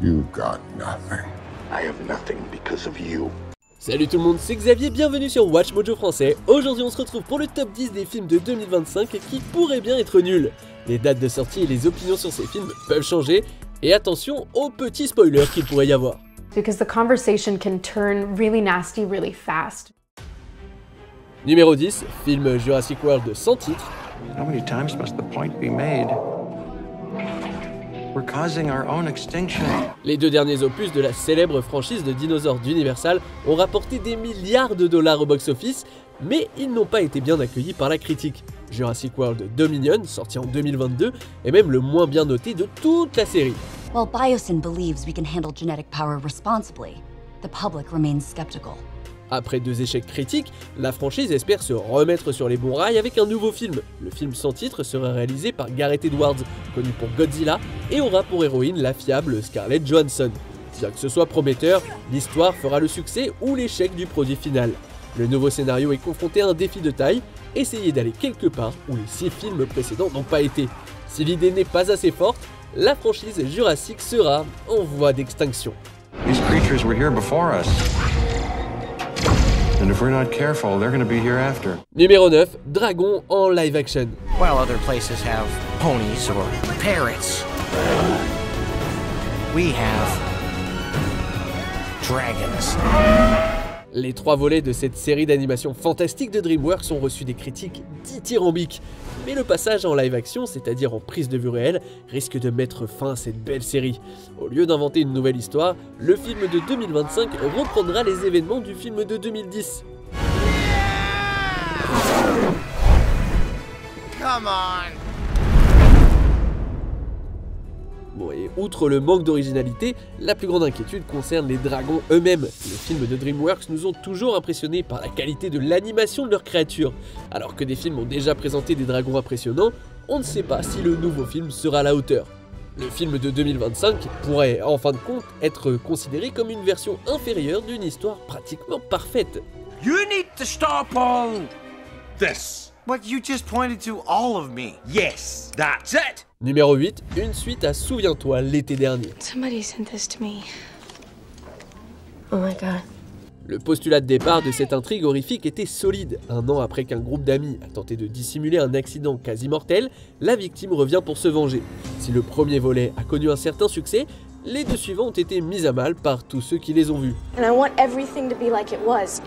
You got nothing. I have nothing because of you. Salut tout le monde, c'est Xavier, bienvenue sur Watch Mojo Français. Aujourd'hui on se retrouve pour le top 10 des films de 2025 qui pourraient bien être nuls. Les dates de sortie et les opinions sur ces films peuvent changer, et attention aux petits spoilers qu'il pourrait y avoir. Because the conversation can turn really nasty really fast. Numéro 10, film Jurassic World sans titre. How many times must the point be made? We're causing our own extinction. Les deux derniers opus de la célèbre franchise de dinosaures d'Universal ont rapporté des milliards de dollars au box-office, mais ils n'ont pas été bien accueillis par la critique. Jurassic World Dominion, sorti en 2022, est même le moins bien noté de toute la série. While Biosyn believes we can handle genetic power responsibly, the public remains skeptical. Après deux échecs critiques, la franchise espère se remettre sur les bons rails avec un nouveau film. Le film sans titre sera réalisé par Gareth Edwards, connu pour Godzilla, et aura pour héroïne la fiable Scarlett Johansson. Bien que ce soit prometteur, l'histoire fera le succès ou l'échec du produit final. Le nouveau scénario est confronté à un défi de taille, essayer d'aller quelque part où les 6 films précédents n'ont pas été. Si l'idée n'est pas assez forte, la franchise Jurassic sera en voie d'extinction. These creatures were here before us. And if we're not careful, they're going to be here after. Numéro 9, Dragon en live action. While other places have ponies or parrots, we have dragons. Les 3 volets de cette série d'animation fantastique de DreamWorks ont reçu des critiques dithyrambiques. Mais le passage en live action, c'est-à-dire en prise de vue réelle, risque de mettre fin à cette belle série. Au lieu d'inventer une nouvelle histoire, le film de 2025 reprendra les événements du film de 2010. Come on. Bon, et outre le manque d'originalité, la plus grande inquiétude concerne les dragons eux-mêmes. Les films de DreamWorks nous ont toujours impressionnés par la qualité de l'animation de leurs créatures. Alors que des films ont déjà présenté des dragons impressionnants, on ne sait pas si le nouveau film sera à la hauteur. Le film de 2025 pourrait, en fin de compte, être considéré comme une version inférieure d'une histoire pratiquement parfaite. You need to stop all This. what you just pointed to all of me. Yes, that's it. Numéro 8, une suite à Souviens-toi l'été dernier. Somebody sent this to me. Oh my god. Le postulat de départ de cette intrigue horrifique était solide. Un an après qu'un groupe d'amis a tenté de dissimuler un accident quasi mortel, la victime revient pour se venger. Si le premier volet a connu un certain succès, les deux suivants ont été mis à mal par tous ceux qui les ont vus. And I want everything to be like it was.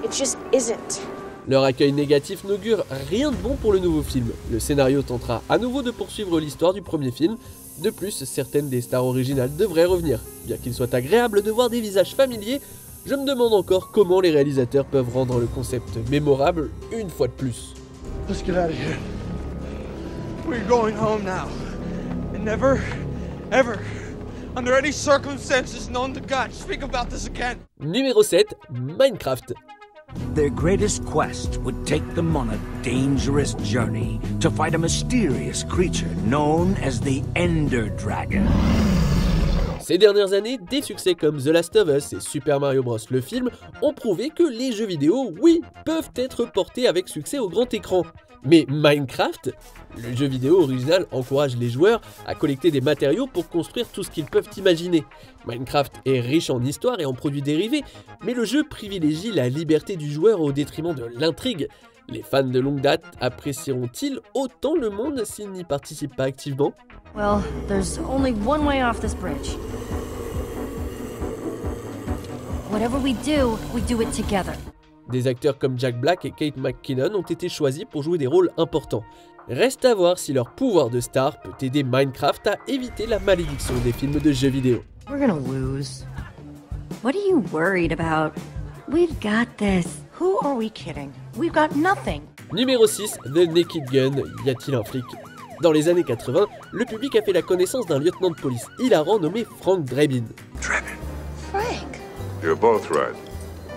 It just isn't. Leur accueil négatif n'augure rien de bon pour le nouveau film. Le scénario tentera à nouveau de poursuivre l'histoire du premier film. De plus, certaines des stars originales devraient revenir. Bien qu'il soit agréable de voir des visages familiers, je me demande encore comment les réalisateurs peuvent rendre le concept mémorable une fois de plus. Let's get out of here. We're going home now. And never, ever, under any circumstances known to God, speak about this again. Numéro 7, Minecraft. Their greatest quest would take them on a dangerous journey to fight a mysterious creature known as the Ender Dragon. Ces dernières années, des succès comme The Last of Us et Super Mario Bros. Le film ont prouvé que les jeux vidéo, oui, peuvent être portés avec succès au grand écran. Mais Minecraft, le jeu vidéo original encourage les joueurs à collecter des matériaux pour construire tout ce qu'ils peuvent imaginer. Minecraft est riche en histoire et en produits dérivés, mais le jeu privilégie la liberté du joueur au détriment de l'intrigue. Les fans de longue date apprécieront-ils autant le monde s'ils n'y participent pas activement? Well, there's only one way off this bridge. Whatever we do it together. Des acteurs comme Jack Black et Kate McKinnon ont été choisis pour jouer des rôles importants. Reste à voir si leur pouvoir de star peut aider Minecraft à éviter la malédiction des films de jeux vidéo. We're gonna lose. What are you worried about? We've got this. Who are we kidding? We've got nothing. Numéro 6, The Naked Gun, y a-t-il un flic? Dans les années 80, le public a fait la connaissance d'un lieutenant de police hilarant nommé Frank Drebin. Frank. You're both right.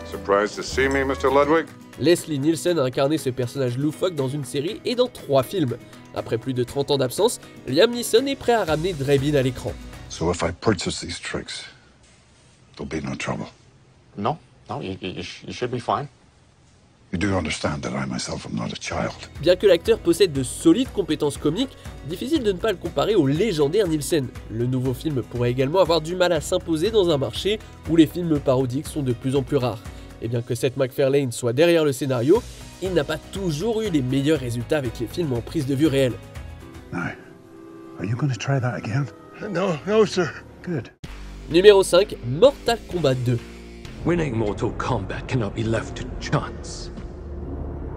Surprised to see me, Mr. Ludwig? Leslie Nielsen a incarné ce personnage loufoque dans une série et dans 3 films. Après plus de 30 ans d'absence, Liam Neeson est prêt à ramener Drebin à l'écran. So if I purchase these tricks, there'll be no trouble. No, you should be fine. You do understand that I myself am not a child. Bien que l'acteur possède de solides compétences comiques, difficile de ne pas le comparer au légendaire Nielsen. Le nouveau film pourrait également avoir du mal à s'imposer dans un marché où les films parodiques sont de plus en plus rares. Et bien que Seth MacFarlane soit derrière le scénario, il n'a pas toujours eu les meilleurs résultats avec les films en prise de vue réelle. No. Are you going to try that again? No, sir. Good. Numéro 5, Mortal Kombat 2. Winning Mortal Kombat cannot be left to chance.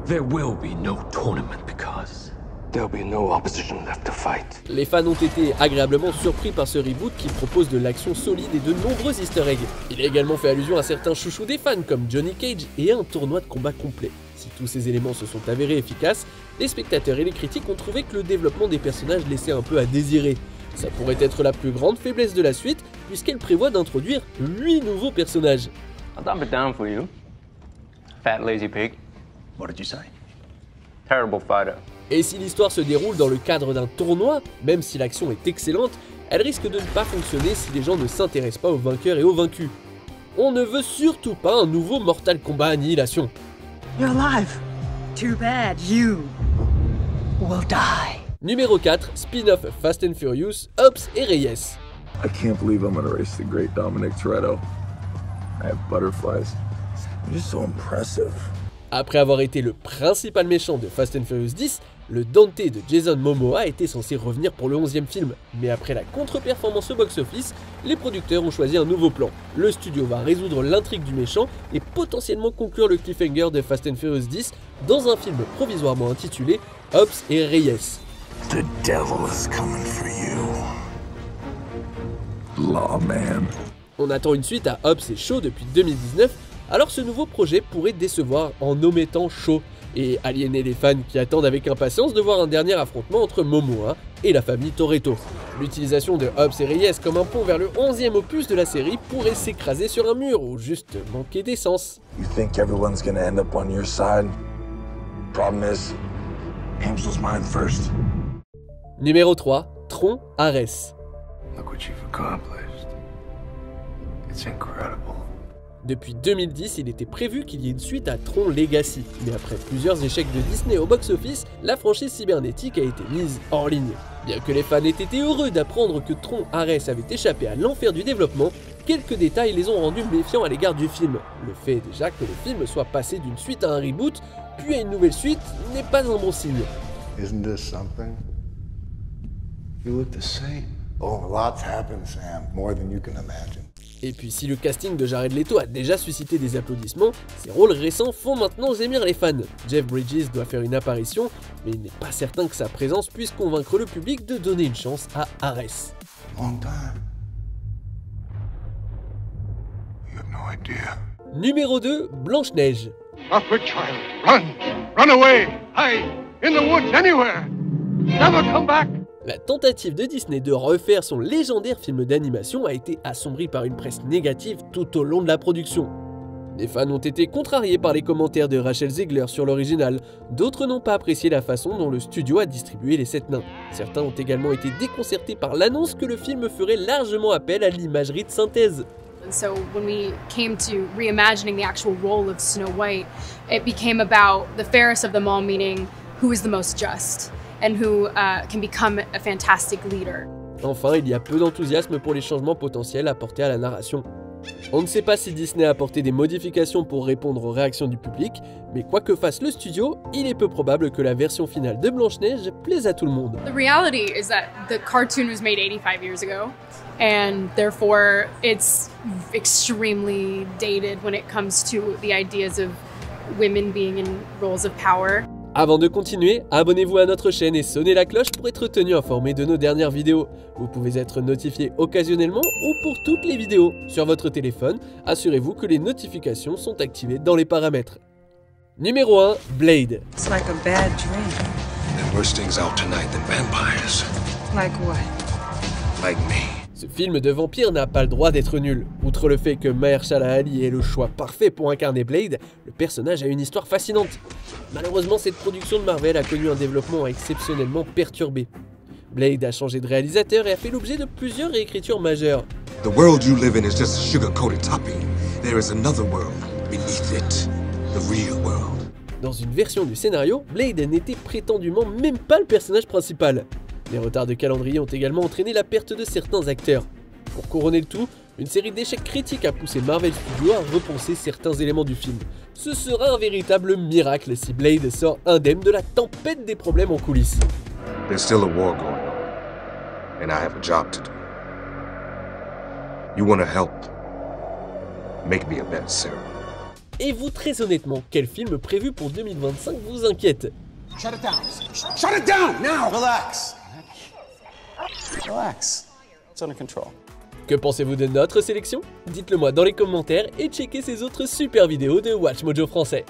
There will be no tournament because there'll be no opposition left to fight. Les fans ont été agréablement surpris par ce reboot qui propose de l'action solide et de nombreux easter eggs. Il a également fait allusion à certains chouchous des fans comme Johnny Cage et un tournoi de combat complet. Si tous ces éléments se sont avérés efficaces, les spectateurs et les critiques ont trouvé que le développement des personnages laissait un peu à désirer. Ça pourrait être la plus grande faiblesse de la suite puisqu'elle prévoit d'introduire 8 nouveaux personnages. I'll dump it down for you. Fat lazy pig. What did you say? Terrible fighter. Et si l'histoire se déroule dans le cadre d'un tournoi, même si l'action est excellente, elle risque de ne pas fonctionner si les gens ne s'intéressent pas aux vainqueurs et aux vaincus. On ne veut surtout pas un nouveau Mortal Kombat Annihilation. You're alive. Too bad you will die. Numéro 4, spin-off Fast and Furious, Hobbs et Reyes. I can't believe I'm gonna race the great Dominic Toretto. I have butterflies. You're just so impressive. Après avoir été le principal méchant de Fast and Furious 10, le Dante de Jason Momoa était censé revenir pour le 11e film, mais après la contre-performance au box-office, les producteurs ont choisi un nouveau plan. Le studio va résoudre l'intrigue du méchant et potentiellement conclure le cliffhanger de Fast and Furious 10 dans un film provisoirement intitulé Hobbs et Reyes. The devil is coming for you. Lawman. On attend une suite à Hobbs et Shaw depuis 2019, alors ce nouveau projet pourrait décevoir en omettant Shaw et aliéner les fans qui attendent avec impatience de voir un dernier affrontement entre Momoa et la famille Toretto. L'utilisation de Hobbs et Reyes comme un pont vers le 11e opus de la série pourrait s'écraser sur un mur ou juste manquer d'essence. You think everyone's gonna end up on your side? Problem is, Hamsel's mine first. Numéro 3, Tron Ares. Look what you've accomplished. It's incredible. Depuis 2010, il était prévu qu'il y ait une suite à Tron Legacy, mais après plusieurs échecs de Disney au box-office, la franchise cybernétique a été mise hors ligne. Bien que les fans aient été heureux d'apprendre que Tron Ares avait échappé à l'enfer du développement, quelques détails les ont rendus méfiants à l'égard du film. Le fait déjà que le film soit passé d'une suite à un reboot, puis à une nouvelle suite, n'est pas un bon signe. Isn't this something? You look the same. Oh, lots happened, Sam. More than you can imagine. Et puis si le casting de Jared Leto a déjà suscité des applaudissements, ses rôles récents font maintenant gémir les fans. Jeff Bridges doit faire une apparition, mais il n'est pas certain que sa présence puisse convaincre le public de donner une chance à Ares. Long time. You have no idea. Numéro 2, Blanche-Neige. Stop it, child. Run! Run away! Hide! In the woods, anywhere! Never come back! La tentative de Disney de refaire son légendaire film d'animation a été assombrie par une presse négative tout au long de la production. Des fans ont été contrariés par les commentaires de Rachel Zegler sur l'original, d'autres n'ont pas apprécié la façon dont le studio a distribué les 7 nains. Certains ont également été déconcertés par l'annonce que le film ferait largement appel à l'imagerie de synthèse. So when we came to reimagining the actual role of Snow White, it became about the fairest of them all, meaning who is the most just. And who can become a fantastic leader. Enfin, il y a peu d'enthousiasme pour les changements potentiels apportés à la narration. On ne sait pas si Disney a apporté des modifications pour répondre aux réactions du public, mais quoi que fasse le studio, il est peu probable que la version finale de Blanche-Neige plaise à tout le monde. The reality is that the cartoon was made 85 years ago, and therefore it's extremely dated when it comes to the ideas of women being in roles of power. Avant de continuer, abonnez-vous à notre chaîne et sonnez la cloche pour être tenu informé de nos dernières vidéos. Vous pouvez être notifié occasionnellement ou pour toutes les vidéos. Sur votre téléphone, assurez-vous que les notifications sont activées dans les paramètres. Numéro 1, Blade. It's like a bad dream. And worse things out tonight than vampires. Like what? Like me. Ce film de vampire n'a pas le droit d'être nul. Outre le fait que Mahershala Ali est le choix parfait pour incarner Blade, le personnage a une histoire fascinante. Malheureusement, cette production de Marvel a connu un développement exceptionnellement perturbé. Blade a changé de réalisateur et a fait l'objet de plusieurs réécritures majeures. The world you live in is just a sugar-coated topping. There is another world beneath it, the real world. Dans une version du scénario, Blade n'était prétendument même pas le personnage principal. Les retards de calendrier ont également entraîné la perte de certains acteurs. Pour couronner le tout, une série d'échecs critiques a poussé Marvel Studios à repenser certains éléments du film. Ce sera un véritable miracle si Blade sort indemne de la tempête des problèmes en coulisses. There's still a war going on, and I have a job to do. You want to help make me a better Sarah. Et vous, très honnêtement, quel film prévu pour 2025 vous inquiète? Shut it down. Shut it down now. Relax. Relax. It's under control. Que pensez-vous de notre sélection? Dites-le moi dans les commentaires et checkez ces autres super vidéos de Watch Mojo français.